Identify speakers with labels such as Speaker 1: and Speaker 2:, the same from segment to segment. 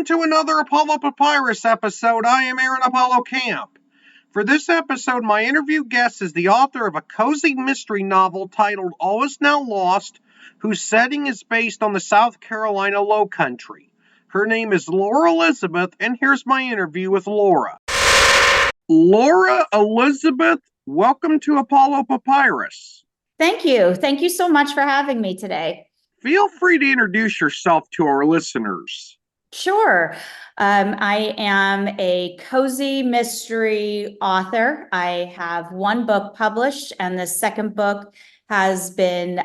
Speaker 1: Welcome to another Apollo Papyrus episode. I am Aaron Apollo Camp. For this episode, my interview guest is the author of a cozy mystery novel titled All Is Now Lost, whose setting is based on the South Carolina Lowcountry. Her name is Laura Elizabeth, and here's my interview with Laura. Laura Elizabeth, welcome to Apollo Papyrus.
Speaker 2: Thank you. Thank you so much for having me today.
Speaker 1: Feel free to introduce yourself to our listeners.
Speaker 2: Sure. I am a cozy mystery author. I have one book published, and the second book has been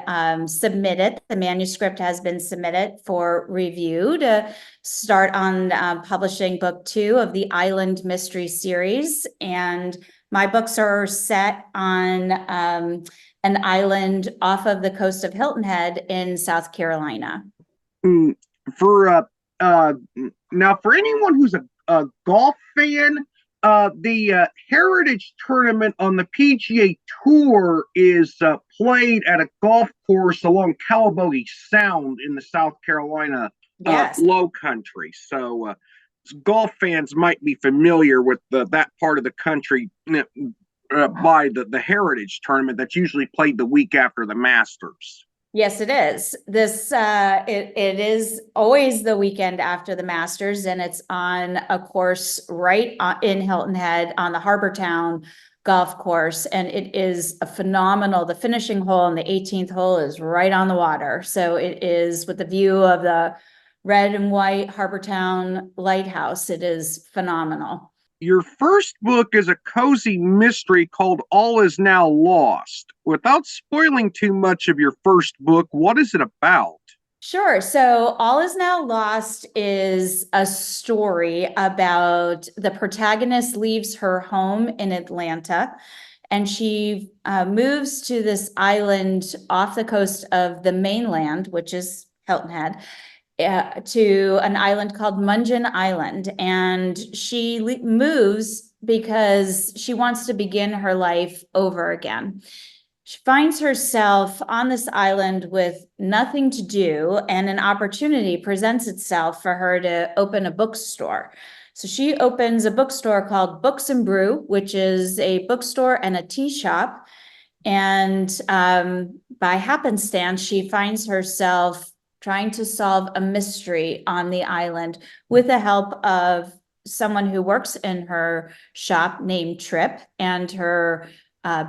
Speaker 2: submitted. The manuscript has been submitted for review to start on publishing book 2 of the Island Mystery Series. And my books are set on an island off of the coast of Hilton Head in South Carolina.
Speaker 1: Now, for anyone who's a golf fan, the Heritage Tournament on the PGA Tour is played at a golf course along Calabogie Sound in the South Carolina Lowcountry. So golf fans might be familiar with that part of the country by the Heritage Tournament that's usually played the week after the Masters.
Speaker 2: Yes, it is. It is always the weekend after the Masters, and it's on a course right in Hilton Head on the Harbor Town golf course, and it is a phenomenal. The finishing hole and the 18th hole is right on the water, so it is with the view of the red and white Harbor Town lighthouse. It is phenomenal.
Speaker 1: Your first book is a cozy mystery called All Is Now Lost. Without spoiling too much of your first book, what is it about?
Speaker 2: Sure. So All Is Now Lost is a story about the protagonist leaves her home in Atlanta, and she moves to this island off the coast of the mainland, which is Hilton Head, to an island called Mungin Island. And she moves because she wants to begin her life over again. She finds herself on this island with nothing to do, and an opportunity presents itself for her to open a bookstore. So she opens a bookstore called Books and Brew, which is a bookstore and a tea shop. And by happenstance, she finds herself trying to solve a mystery on the island with the help of someone who works in her shop named Trip and her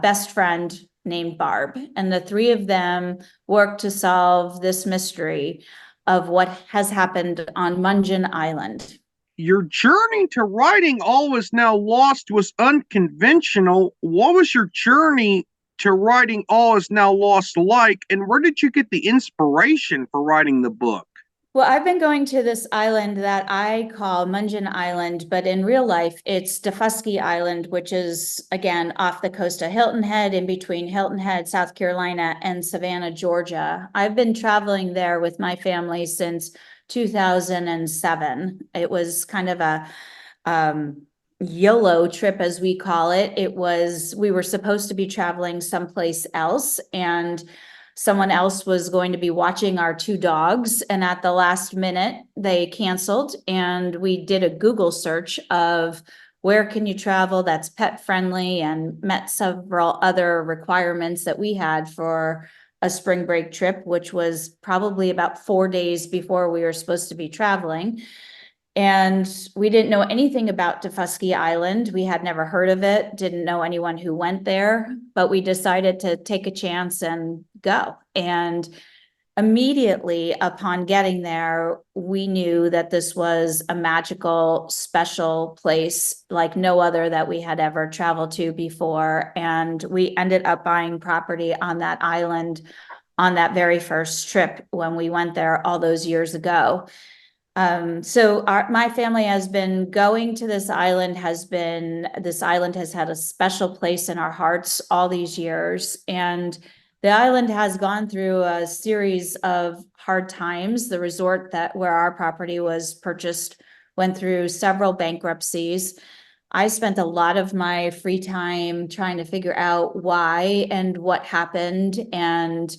Speaker 2: best friend named Barb. And the three of them work to solve this mystery of what has happened on Mungin Island.
Speaker 1: Your journey to writing All Is Now Lost was unconventional. What was your journey to writing All Is Now Lost like, and where did you get the inspiration for writing the book?
Speaker 2: Well, I've been going to this island that I call Mungin Island, but in real life, it's Defusky Island, which is, again, off the coast of Hilton Head, in between Hilton Head, South Carolina, and Savannah, Georgia. I've been traveling there with my family since 2007. It was kind of a YOLO trip, as we call it. We were supposed to be traveling someplace else, and someone else was going to be watching our 2 dogs. And at the last minute, they canceled, and we did a Google search of where can you travel that's pet friendly, and met several other requirements that we had for a spring break trip, which was probably about 4 days before we were supposed to be traveling. And we didn't know anything about Defusky Island. We had never heard of it, didn't know anyone who went there, but we decided to take a chance and go. And immediately upon getting there, we knew that this was a magical, special place like no other that we had ever traveled to before. And we ended up buying property on that island on that very first trip when we went there all those years ago. So my family has been going to this island, this island has had a special place in our hearts all these years. And the island has gone through a series of hard times. The resort where our property was purchased went through several bankruptcies. I spent a lot of my free time trying to figure out why and what happened, and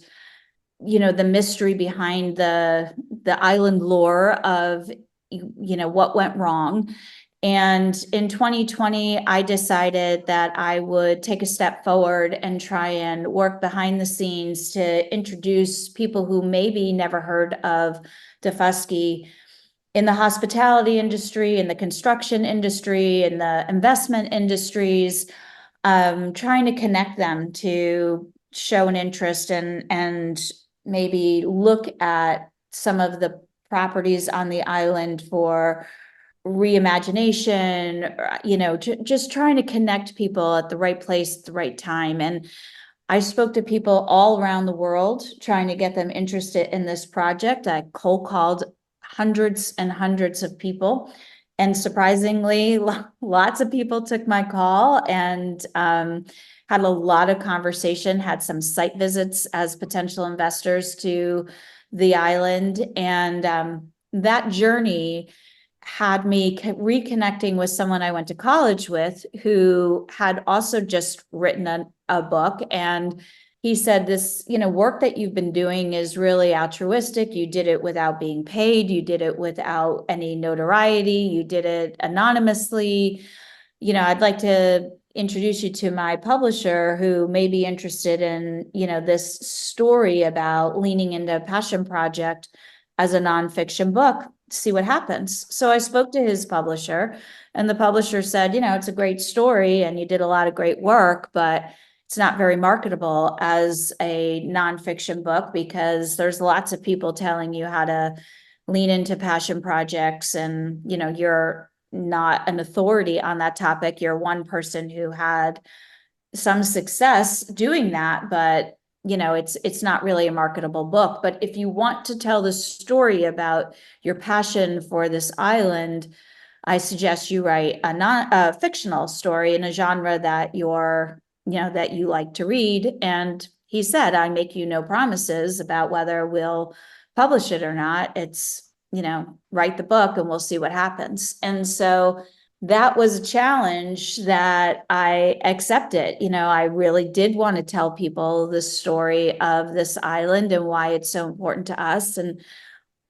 Speaker 2: the mystery behind the island lore of what went wrong. And in 2020, I decided that I would take a step forward and try and work behind the scenes to introduce people who maybe never heard of Defusky in the hospitality industry, in the construction industry, in the investment industries, trying to connect them to show an interest and maybe look at some of the properties on the island for reimagination, just trying to connect people at the right place at the right time. And I spoke to people all around the world, trying to get them interested in this project. I cold called hundreds and hundreds of people. And surprisingly, lots of people took my call and had a lot of conversation, had some site visits as potential investors to the island. And that journey had me reconnecting with someone I went to college with who had also just written a book. And he said, this, work that you've been doing is really altruistic. You did it without being paid. You did it without any notoriety. You did it anonymously. I'd like to introduce you to my publisher who may be interested in, this story about leaning into a passion project as a nonfiction book, see what happens. So I spoke to his publisher, and the publisher said, it's a great story and you did a lot of great work, but it's not very marketable as a nonfiction book because there's lots of people telling you how to lean into passion projects, and you're not an authority on that topic. You're one person who had some success doing that, but it's not really a marketable book. But if you want to tell the story about your passion for this island, I suggest you write a fictional story in a genre that that you like to read. And he said, I make you no promises about whether we'll publish it or not. It's, write the book and we'll see what happens. And so that was a challenge that I accepted. I really did want to tell people the story of this island and why it's so important to us and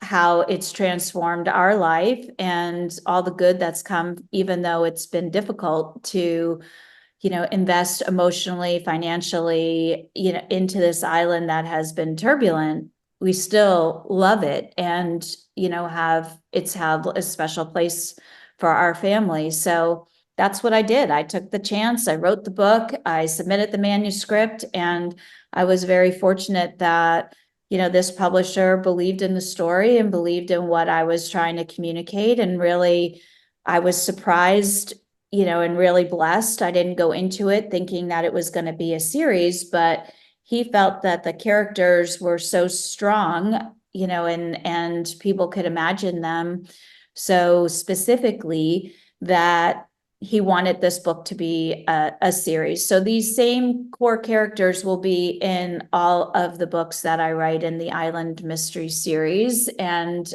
Speaker 2: how it's transformed our life and all the good that's come, even though it's been difficult to, invest emotionally, financially, into this island that has been turbulent. We still love it and, have a special place for our family. So that's what I did. I took the chance. I wrote the book. I submitted the manuscript, and I was very fortunate that, this publisher believed in the story and believed in what I was trying to communicate. And really, I was surprised, and really blessed. I didn't go into it thinking that it was going to be a series, but he felt that the characters were so strong, and people could imagine them so specifically that he wanted this book to be a series. So these same core characters will be in all of the books that I write in the Island Mystery series. And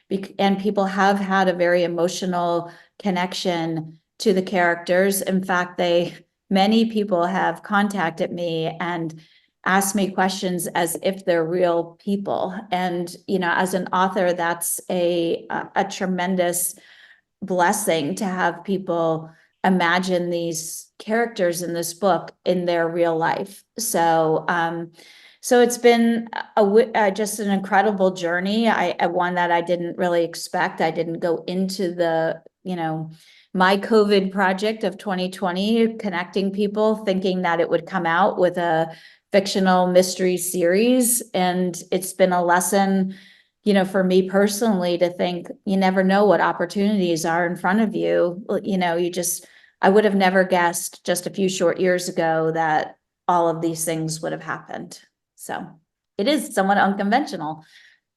Speaker 2: people have had a very emotional connection to the characters. In fact, many people have contacted me and asked me questions as if they're real people. And, as an author, that's a tremendous blessing to have people imagine these characters in this book in their real life. So, so it's been just an incredible journey. One that I didn't really expect. I didn't go into the, my COVID project of 2020, connecting people, thinking that it would come out with a fictional mystery series. And it's been a lesson, for me personally, to think you never know what opportunities are in front of you. I would have never guessed just a few short years ago that all of these things would have happened. So it is somewhat unconventional.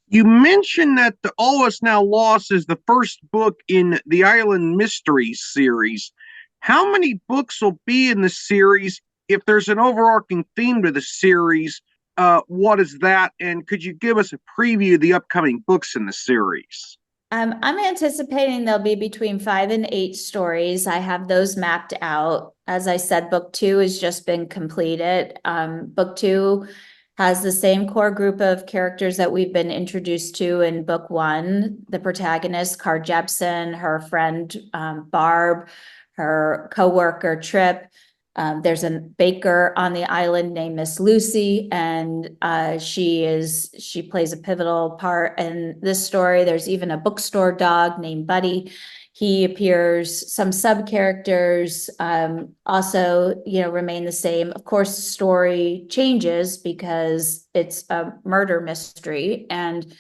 Speaker 1: You mentioned that the All Us Now Lost is the first book in the Island Mysteries series. How many books will be in the series? If there's an overarching theme to the series, what is that? And could you give us a preview of the upcoming books in the series?
Speaker 2: I'm anticipating there'll be between 5 and 8 stories. I have those mapped out. As I said, book 2 has just been completed. Book 2 has the same core group of characters that we've been introduced to in book one. The protagonist, Car Jepsen, her friend Barb, her co-worker Trip. There's a baker on the island named Miss Lucy, and she plays a pivotal part in this story. There's even a bookstore dog named Buddy. He appears. Some sub characters also, remain the same. Of course, the story changes because it's a murder mystery, and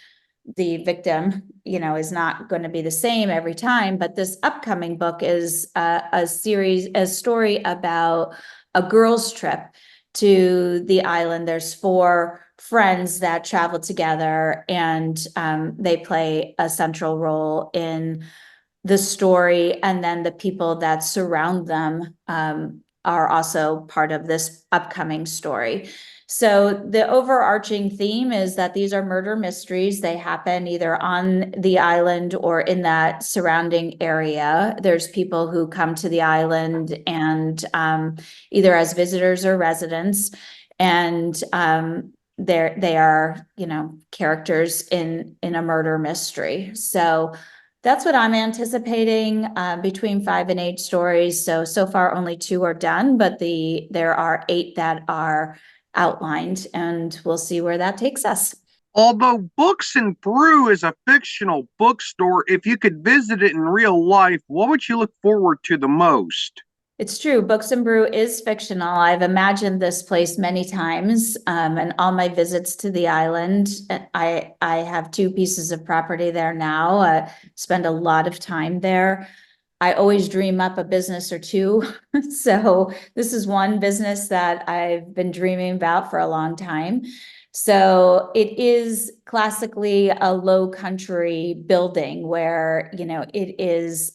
Speaker 2: the victim, is not going to be the same every time. But this upcoming book is a story about a girls' trip to the island. There's four friends that travel together, and they play a central role in the story, and then the people that surround them are also part of this upcoming story. So the overarching theme is that these are murder mysteries. They happen either on the island or in that surrounding area. There's people who come to the island and either as visitors or residents, and they are, characters in a murder mystery. So that's what I'm anticipating, between 5 and 8 stories. So far only 2 are done, but there are 8 that are outlined, and we'll see where that takes us.
Speaker 1: Although Books and Brew is a fictional bookstore, if you could visit it in real life, what would you look forward to the most?
Speaker 2: It's true. Books and Brew is fictional. I've imagined this place many times, and all my visits to the island. I have 2 pieces of property there now. Spend a lot of time there. I always dream up a business or 2. So this is one business that I've been dreaming about for a long time. So it is classically a low country building where, it is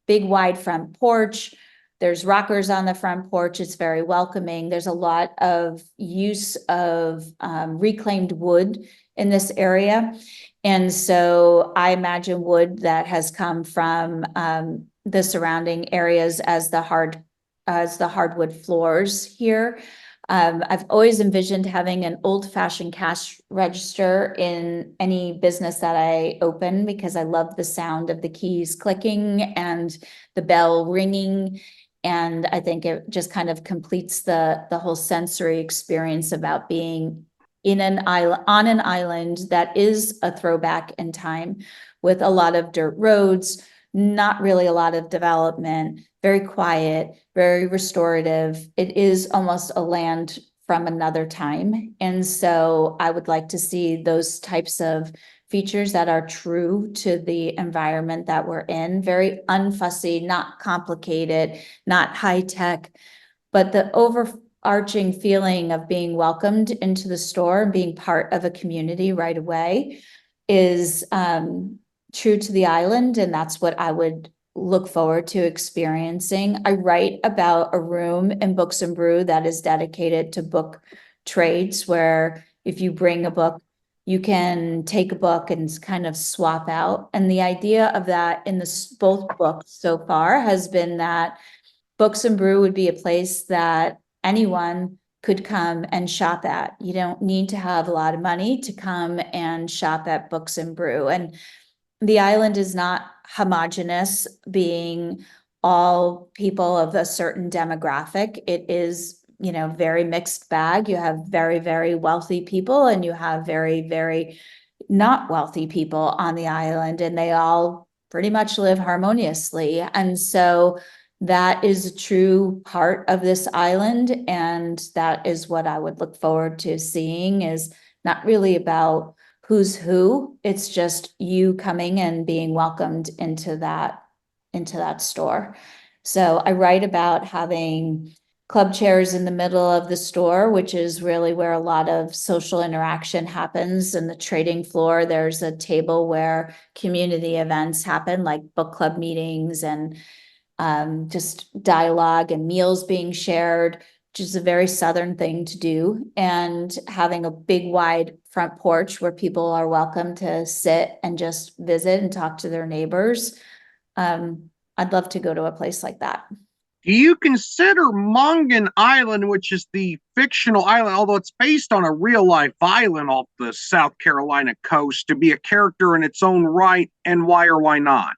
Speaker 2: big, wide front porch. There's rockers on the front porch. It's very welcoming. There's a lot of use of reclaimed wood in this area. And so I imagine wood that has come from the surrounding areas as the hardwood floors here. I've always envisioned having an old-fashioned cash register in any business that I open, because I love the sound of the keys clicking and the bell ringing. And I think it just kind of completes the whole sensory experience about being on an island that is a throwback in time, with a lot of dirt roads, not really a lot of development, very quiet, very restorative. It is almost a land from another time. And so I would like to see those types of features that are true to the environment that we're in, very unfussy, not complicated, not high tech, but the overarching feeling of being welcomed into the store and being part of a community right away is true to the island. And that's what I would look forward to experiencing. I write about a room in Books and Brew that is dedicated to book trades, where if you bring a book, you can take a book and kind of swap out. And the idea of that in both books so far has been that Books and Brew would be a place that anyone could come and shop at. You don't need to have a lot of money to come and shop at Books and Brew. And the island is not homogenous, being all people of a certain demographic. It is, very mixed bag. You have very, very wealthy people, and you have very, very not wealthy people on the island, and they all pretty much live harmoniously. And so that is a true part of this island. And that is what I would look forward to seeing, is not really about who's who. It's just you coming and being welcomed into that store. So I write about having club chairs in the middle of the store, which is really where a lot of social interaction happens. And the trading floor, there's a table where community events happen, like book club meetings and just dialogue and meals being shared, which is a very Southern thing to do. And having a big, wide front porch where people are welcome to sit and just visit and talk to their neighbors. I'd love to go to a place like that.
Speaker 1: Do you consider Mongan Island, which is the fictional island, although it's based on a real life island off the South Carolina coast, to be a character in its own right, and why or why not?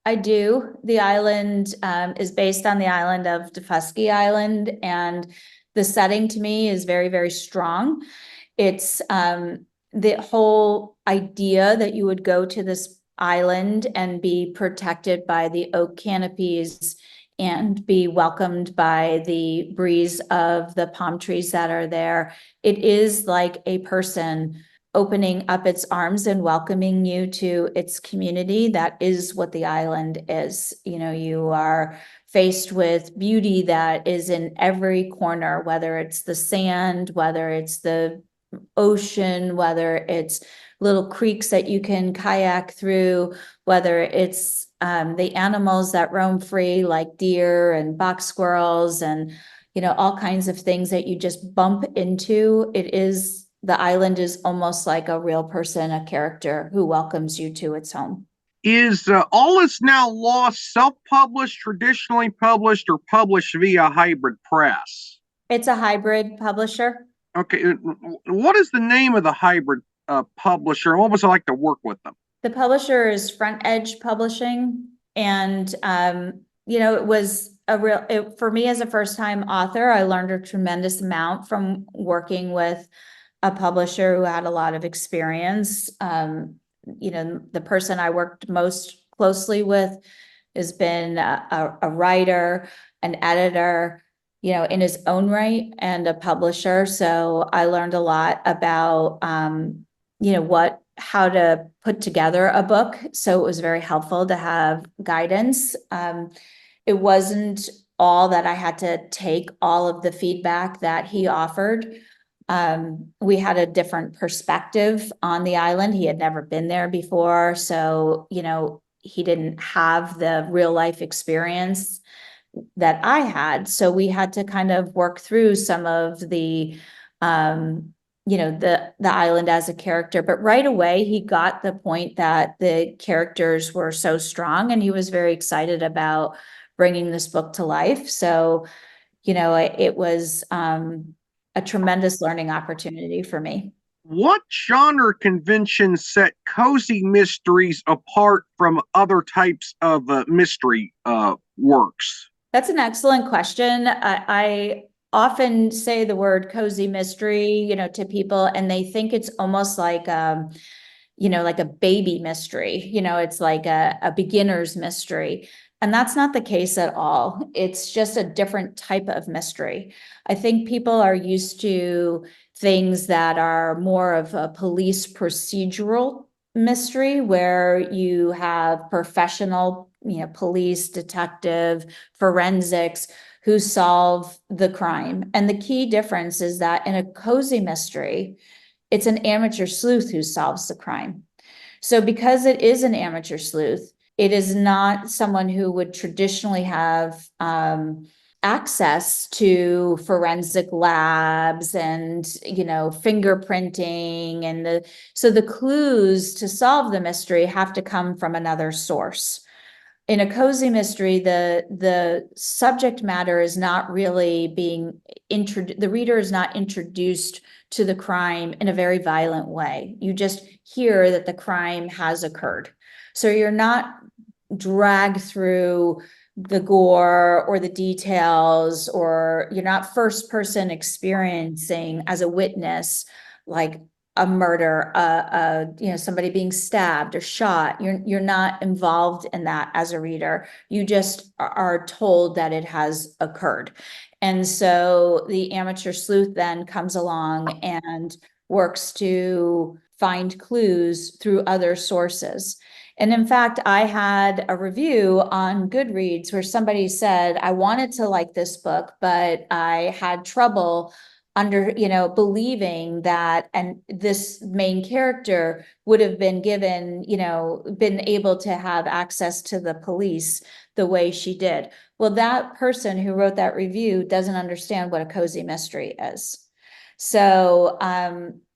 Speaker 2: I do. The island is based on the island of Defusky Island, and the setting to me is very, very strong. It's the whole idea that you would go to this island and be protected by the oak canopies and be welcomed by the breeze of the palm trees that are there. It is like a person opening up its arms and welcoming you to its community. That is what the island is. You know, you are faced with beauty that is in every corner, whether it's the sand, whether it's the ocean, whether it's little creeks that you can kayak through, whether it's the animals that roam free like deer and box squirrels and, you know, all kinds of things that you just bump into. The island is almost like a real person, a character who welcomes you to its home.
Speaker 1: Is All Is Now Lost self published, traditionally published, or published via hybrid press?
Speaker 2: It's a hybrid publisher.
Speaker 1: Okay, what is the name of the hybrid publisher? What was it like to work with them?
Speaker 2: The publisher is Front Edge Publishing, and you know, it was for me as a first-time author, I learned a tremendous amount from working with a publisher who had a lot of experience. You know, the person I worked most closely with has been a writer, an editor, you know, in his own right, and a publisher. So I learned a lot about, you know, how to put together a book. So it was very helpful to have guidance. It wasn't all that I had to take all of the feedback that he offered. We had a different perspective on the island. He had never been there before. So, you know, he didn't have the real life experience that I had. So we had to kind of work through some of the, you know, the island as a character. But right away, he got the point that the characters were so strong, and he was very excited about bringing this book to life. So, you know, it was a tremendous learning opportunity for me.
Speaker 1: What genre conventions set cozy mysteries apart from other types of mystery works?
Speaker 2: That's an excellent question. I often say the word cozy mystery, you know, to people, and they think it's almost like, you know, like a baby mystery. You know, it's like a beginner's mystery. And that's not the case at all. It's just a different type of mystery. I think people are used to things that are more of a police procedural mystery where you have professional, you know, police, detective, forensics who solve the crime. And the key difference is that in a cozy mystery, it's an amateur sleuth who solves the crime. So because it is an amateur sleuth, it is not someone who would traditionally have access to forensic labs and, you know, fingerprinting and so the clues to solve the mystery have to come from another source. In a cozy mystery, the subject matter is not really being introduced, the reader is not introduced to the crime in a very violent way. You just hear that the crime has occurred. So you're not dragged through the gore or the details, or you're not first person experiencing as a witness, like a murder, you know, somebody being stabbed or shot. You're not involved in that as a reader. You just are told that it has occurred. And so the amateur sleuth then comes along and works to find clues through other sources. And in fact, I had a review on Goodreads where somebody said, I wanted to like this book, but I had trouble you know, believing that, and this main character would have been given, you know, been able to have access to the police the way she did. Well, that person who wrote that review doesn't understand what a cozy mystery is. So,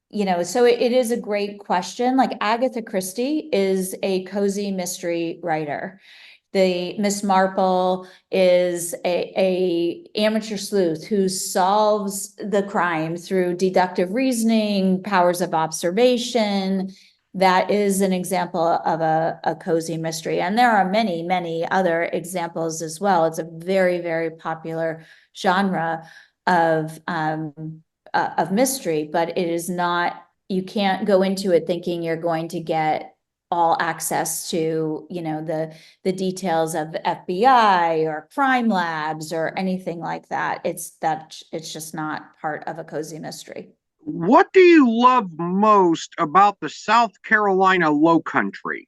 Speaker 2: you know, so it is a great question. Like Agatha Christie is a cozy mystery writer. The Miss Marple is a amateur sleuth who solves the crime through deductive reasoning, powers of observation. That is an example of a cozy mystery. And there are many, many other examples as well. It's a very, very popular genre of mystery, but it is not, you can't go into it thinking you're going to get all access to, the details of the FBI or crime labs or anything like that. It's just not part of a cozy mystery.
Speaker 1: What do you love most about the South Carolina Lowcountry?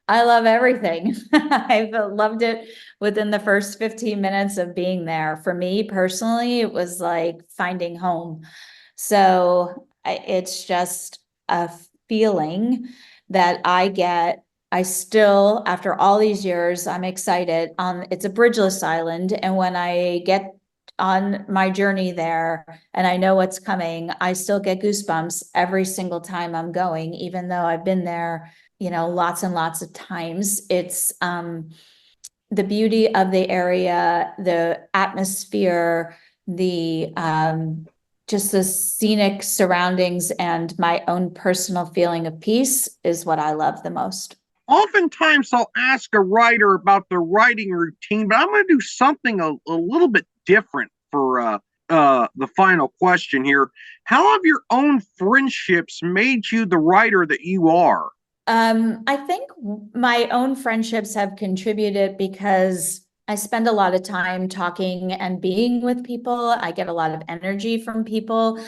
Speaker 2: I love everything. I've loved it within the first 15 minutes of being there. For me personally, it was like finding home. So it's just a feeling that I get. I still, after all these years, I'm excited. It's a bridgeless island, and when I get on my journey there and I know what's coming, I still get goosebumps every single time I'm going, even though I've been there, lots and lots of times. It's the beauty of the area, the atmosphere, the just the scenic surroundings, and my own personal feeling of peace is what I love the most.
Speaker 1: Oftentimes, I'll ask a writer about their writing routine, but I'm going to do something a little bit different for the final question here. How have your own friendships made you the writer that you are?
Speaker 2: I think my own friendships have contributed because I spend a lot of time talking and being with people. I get a lot of energy from people,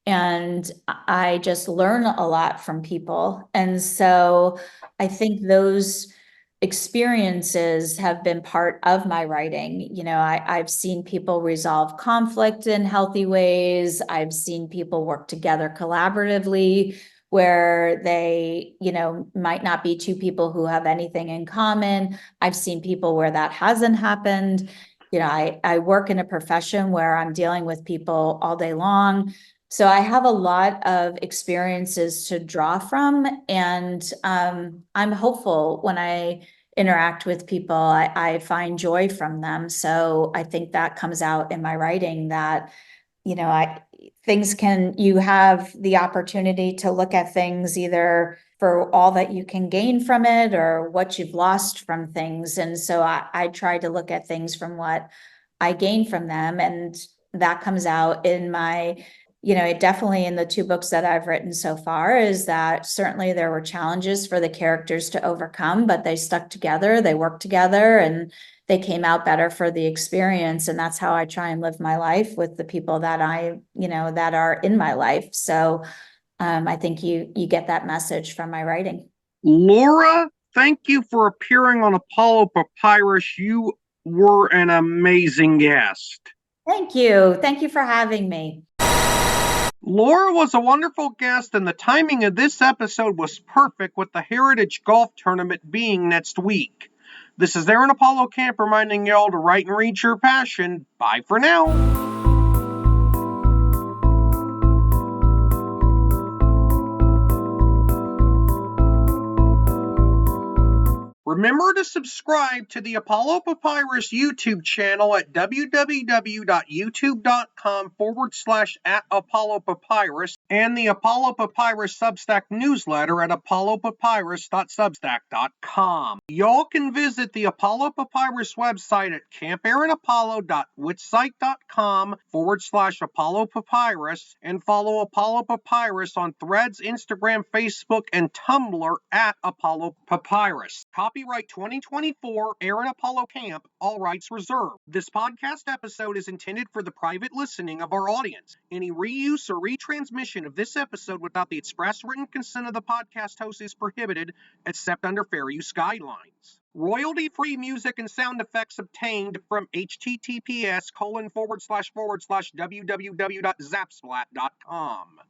Speaker 2: and I just learn a lot from people. And so I think those experiences have been part of my writing. I've seen people resolve conflict in healthy ways. I've seen people work together collaboratively where they, might not be two people who have anything in common. I've seen people where that hasn't happened. I work in a profession where I'm dealing with people all day long. So I have a lot of experiences to draw from, and I'm hopeful when I interact with people. I find joy from them. So I think that comes out in my writing that, you have the opportunity to look at things either for all that you can gain from it or what you've lost from things. And so I try to look at things from what I gain from them. And that comes out in my, it definitely in the two books that I've written so far is that certainly there were challenges for the characters to overcome, but they stuck together, they worked together, and they came out better for the experience. And that's how I try and live my life with the people that that are in my life. So I think you get that message from my writing.
Speaker 1: Laura, thank you for appearing on Apollo Papyrus. You were an amazing guest.
Speaker 2: Thank you. Thank you for having me.
Speaker 1: Laura was a wonderful guest, and the timing of this episode was perfect with the Heritage Golf Tournament being next week. This is Aaron Apollo Camp reminding y'all to write and read your passion. Bye for now. Remember to subscribe to the Apollo Papyrus YouTube channel at www.youtube.com/@ApolloPapyrus and the Apollo Papyrus Substack newsletter at apollopapyrus.substack.com. Y'all can visit the Apollo Papyrus website at campaaronapollo.wixsite.com/Apollo Papyrus and follow Apollo Papyrus on Threads, Instagram, Facebook, and Tumblr at Apollo Papyrus. Copyright 2024, Aaron Apollo Camp, all rights reserved. This podcast episode is intended for the private listening of our audience. Any reuse or retransmission of this episode without the express written consent of the podcast host is prohibited, except under fair use guidelines. Royalty-free music and sound effects obtained from https://www.zapsplat.com.